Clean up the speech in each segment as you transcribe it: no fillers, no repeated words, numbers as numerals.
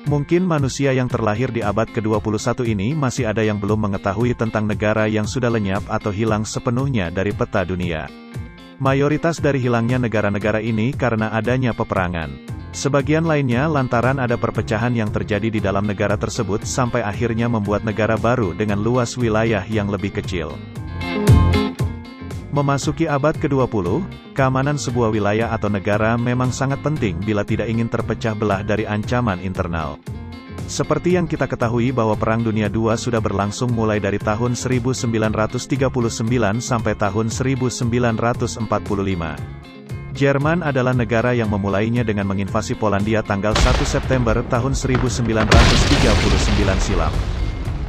Mungkin manusia yang terlahir di abad ke-21 ini masih ada yang belum mengetahui tentang negara yang sudah lenyap atau hilang sepenuhnya dari peta dunia. Mayoritas dari hilangnya negara-negara ini karena adanya peperangan. Sebagian lainnya lantaran ada perpecahan yang terjadi di dalam negara tersebut sampai akhirnya membuat negara baru dengan luas wilayah yang lebih kecil. Memasuki abad ke-20, keamanan sebuah wilayah atau negara memang sangat penting bila tidak ingin terpecah belah dari ancaman internal. Seperti yang kita ketahui bahwa Perang Dunia II sudah berlangsung mulai dari tahun 1939 sampai tahun 1945. Jerman adalah negara yang memulainya dengan menginvasi Polandia tanggal 1 September tahun 1939 silam.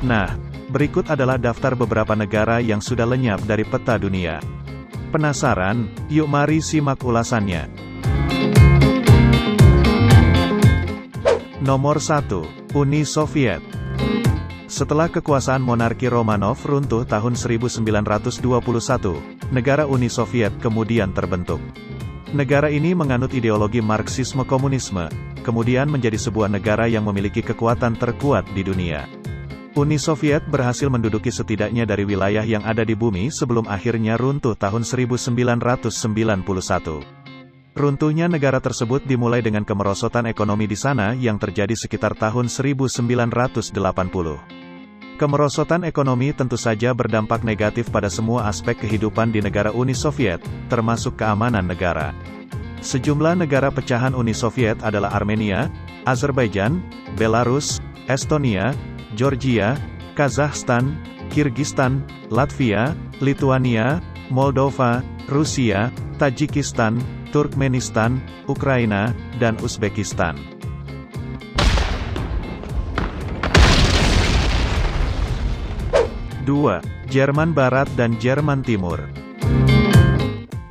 Nah, berikut adalah daftar beberapa negara yang sudah lenyap dari peta dunia. Penasaran? Yuk mari simak ulasannya. Nomor 1. Uni Soviet. Setelah kekuasaan monarki Romanov runtuh tahun 1921, negara Uni Soviet kemudian terbentuk. Negara ini menganut ideologi Marxisme-Komunisme, kemudian menjadi sebuah negara yang memiliki kekuatan terkuat di dunia. Uni Soviet berhasil menduduki setidaknya dari wilayah yang ada di bumi sebelum akhirnya runtuh tahun 1991. Runtuhnya negara tersebut dimulai dengan kemerosotan ekonomi di sana yang terjadi sekitar tahun 1980. Kemerosotan ekonomi tentu saja berdampak negatif pada semua aspek kehidupan di negara Uni Soviet, termasuk keamanan negara. Sejumlah negara pecahan Uni Soviet adalah Armenia, Azerbaijan, Belarus, Estonia, Georgia, Kazakhstan, Kirgistan, Latvia, Lituania, Moldova, Rusia, Tajikistan, Turkmenistan, Ukraina, dan Uzbekistan. 2. Jerman Barat dan Jerman Timur.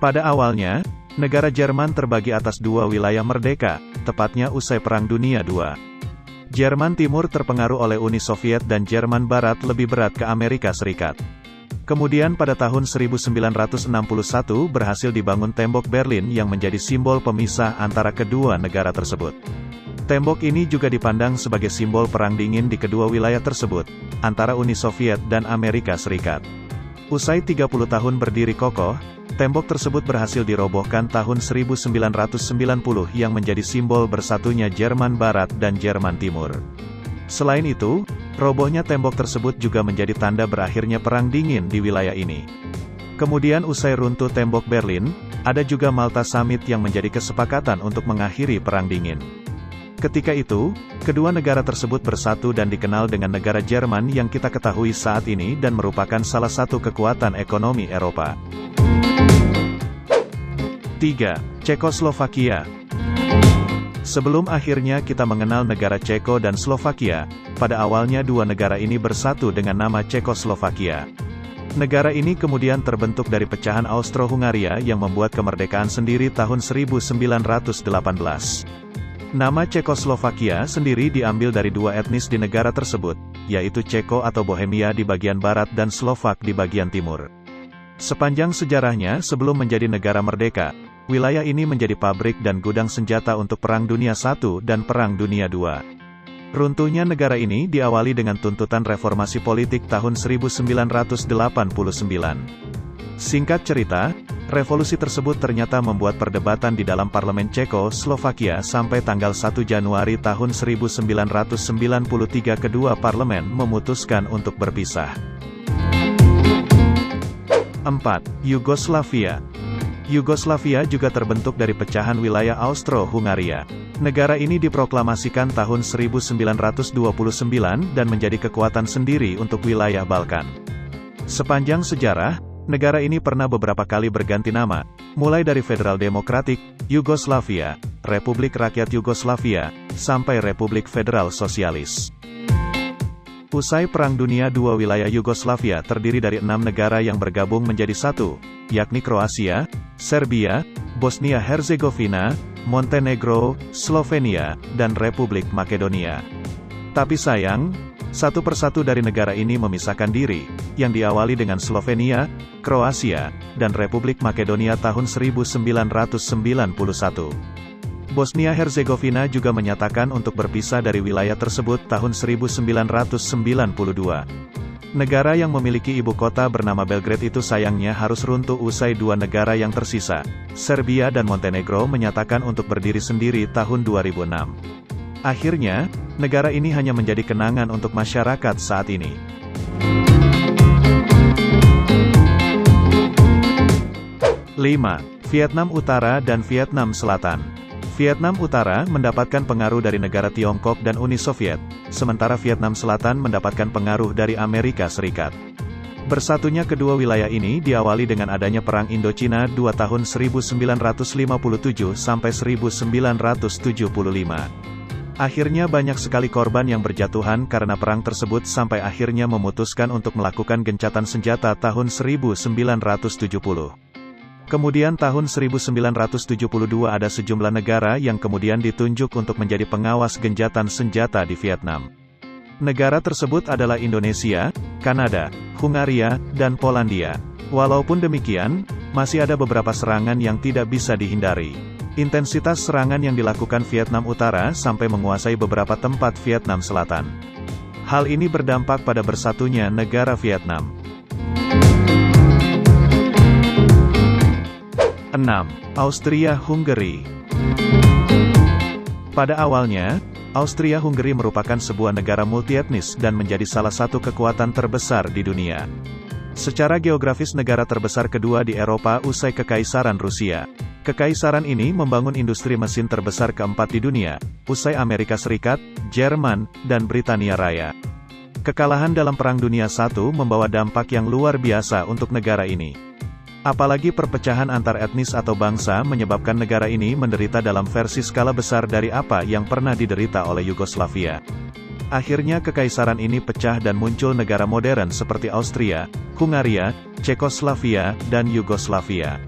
Pada awalnya, negara Jerman terbagi atas dua wilayah merdeka, tepatnya usai Perang Dunia II. Jerman Timur terpengaruh oleh Uni Soviet dan Jerman Barat lebih berat ke Amerika Serikat. Kemudian pada tahun 1961 berhasil dibangun tembok Berlin yang menjadi simbol pemisah antara kedua negara tersebut. Tembok ini juga dipandang sebagai simbol perang dingin di kedua wilayah tersebut, antara Uni Soviet dan Amerika Serikat. Usai 30 tahun berdiri kokoh, tembok tersebut berhasil dirobohkan tahun 1990 yang menjadi simbol bersatunya Jerman Barat dan Jerman Timur. Selain itu, robohnya tembok tersebut juga menjadi tanda berakhirnya perang dingin di wilayah ini. Kemudian usai runtuh tembok Berlin, ada juga Malta Summit yang menjadi kesepakatan untuk mengakhiri perang dingin. Ketika itu, kedua negara tersebut bersatu dan dikenal dengan negara Jerman yang kita ketahui saat ini dan merupakan salah satu kekuatan ekonomi Eropa. 3. Cekoslovakia. Sebelum akhirnya kita mengenal negara Ceko dan Slovakia, pada awalnya dua negara ini bersatu dengan nama Cekoslovakia. Negara ini kemudian terbentuk dari pecahan Austro-Hungaria yang membuat kemerdekaan sendiri tahun 1918. Nama Cekoslovakia sendiri diambil dari dua etnis di negara tersebut, yaitu Ceko atau Bohemia di bagian barat dan Slovak di bagian timur. Sepanjang sejarahnya sebelum menjadi negara merdeka, wilayah ini menjadi pabrik dan gudang senjata untuk Perang Dunia I dan Perang Dunia II. Runtuhnya negara ini diawali dengan tuntutan reformasi politik tahun 1989. Singkat cerita, revolusi tersebut ternyata membuat perdebatan di dalam parlemen Ceko-Slovakia sampai tanggal 1 Januari tahun 1993 kedua parlemen memutuskan untuk berpisah. 4. Yugoslavia. Yugoslavia juga terbentuk dari pecahan wilayah Austro-Hungaria. Negara ini diproklamasikan tahun 1929 dan menjadi kekuatan sendiri untuk wilayah Balkan. Sepanjang sejarah, negara ini pernah beberapa kali berganti nama, mulai dari Federal Demokratik Yugoslavia, Republik Rakyat Yugoslavia, sampai Republik Federal Sosialis. Usai Perang Dunia II, wilayah Yugoslavia terdiri dari 6 negara yang bergabung menjadi satu, yakni Kroasia, Serbia, Bosnia-Herzegovina, Montenegro, Slovenia, dan Republik Makedonia. Tapi sayang, satu persatu dari negara ini memisahkan diri, yang diawali dengan Slovenia, Kroasia, dan Republik Makedonia tahun 1991. Bosnia-Herzegovina juga menyatakan untuk berpisah dari wilayah tersebut tahun 1992. Negara yang memiliki ibu kota bernama Belgrade itu sayangnya harus runtuh usai dua negara yang tersisa, Serbia dan Montenegro, menyatakan untuk berdiri sendiri tahun 2006. Akhirnya, negara ini hanya menjadi kenangan untuk masyarakat saat ini. Vietnam Utara dan Vietnam Selatan. Vietnam Utara mendapatkan pengaruh dari negara Tiongkok dan Uni Soviet, sementara Vietnam Selatan mendapatkan pengaruh dari Amerika Serikat. Bersatunya kedua wilayah ini diawali dengan adanya Perang Indochina 2 tahun 1957 sampai 1975. Akhirnya banyak sekali korban yang berjatuhan karena perang tersebut sampai akhirnya memutuskan untuk melakukan gencatan senjata tahun 1970. Kemudian tahun 1972 ada sejumlah negara yang kemudian ditunjuk untuk menjadi pengawas gencatan senjata di Vietnam. Negara tersebut adalah Indonesia, Kanada, Hungaria, dan Polandia. Walaupun demikian, masih ada beberapa serangan yang tidak bisa dihindari. Intensitas serangan yang dilakukan Vietnam Utara sampai menguasai beberapa tempat Vietnam Selatan. Hal ini berdampak pada bersatunya negara Vietnam. 6. Austria-Hungary. Pada awalnya, Austria-Hungary merupakan sebuah negara multietnis dan menjadi salah satu kekuatan terbesar di dunia. Secara geografis negara terbesar kedua di Eropa usai Kekaisaran Rusia. Kekaisaran ini membangun industri mesin terbesar keempat di dunia, usai Amerika Serikat, Jerman, dan Britania Raya. Kekalahan dalam Perang Dunia I membawa dampak yang luar biasa untuk negara ini. Apalagi perpecahan antar etnis atau bangsa menyebabkan negara ini menderita dalam versi skala besar dari apa yang pernah diderita oleh Yugoslavia. Akhirnya kekaisaran ini pecah dan muncul negara modern seperti Austria, Hungaria, Cekoslovakia, dan Yugoslavia.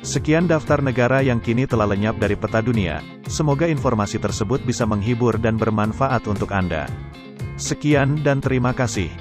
Sekian daftar negara yang kini telah lenyap dari peta dunia. Semoga informasi tersebut bisa menghibur dan bermanfaat untuk Anda. Sekian dan terima kasih.